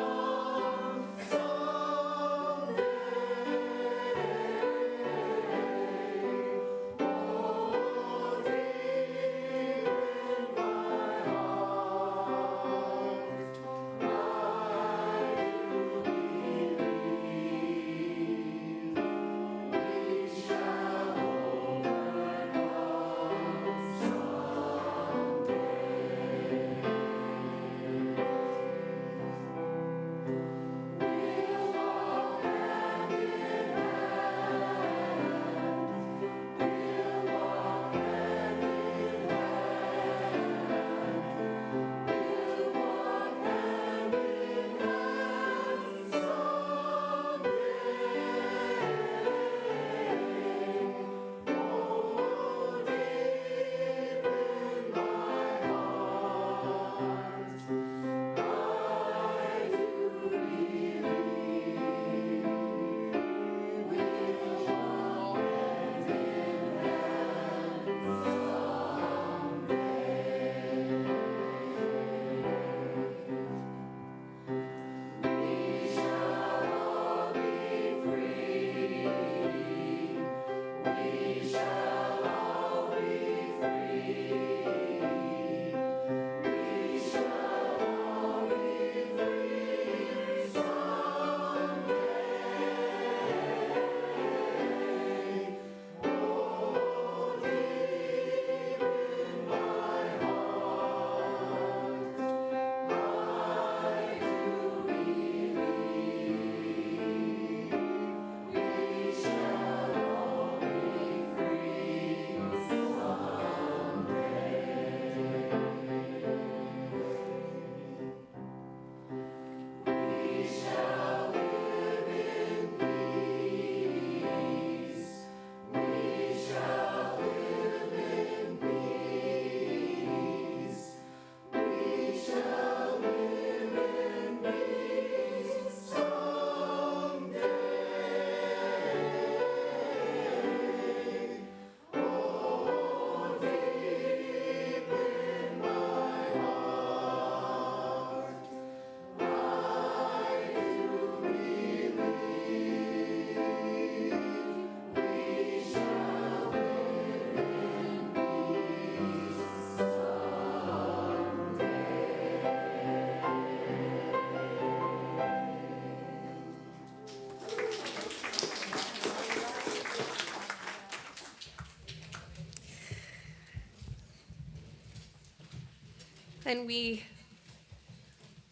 And we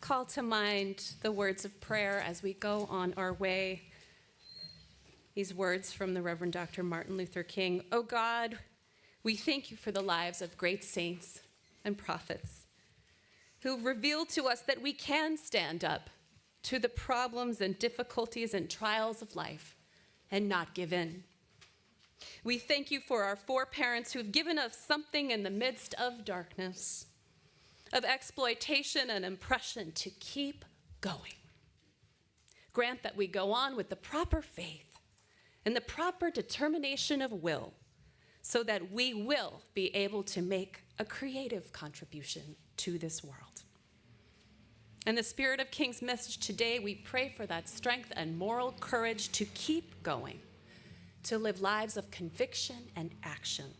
call to mind the words of prayer as we go on our way. These words from the Reverend Dr. Martin Luther King. Oh God, we thank you for the lives of great saints and prophets who revealed to us that we can stand up to the problems and difficulties and trials of life and not give in. We thank you for our foreparents who have given us something in the midst of darkness, of exploitation and oppression, to keep going. Grant that we go on with the proper faith and the proper determination of will, so that we will be able to make a creative contribution to this world. In the spirit of King's message today, we pray for that strength and moral courage to keep going, to live lives of conviction and action,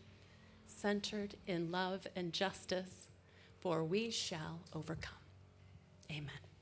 centered in love and justice, for we shall overcome. Amen.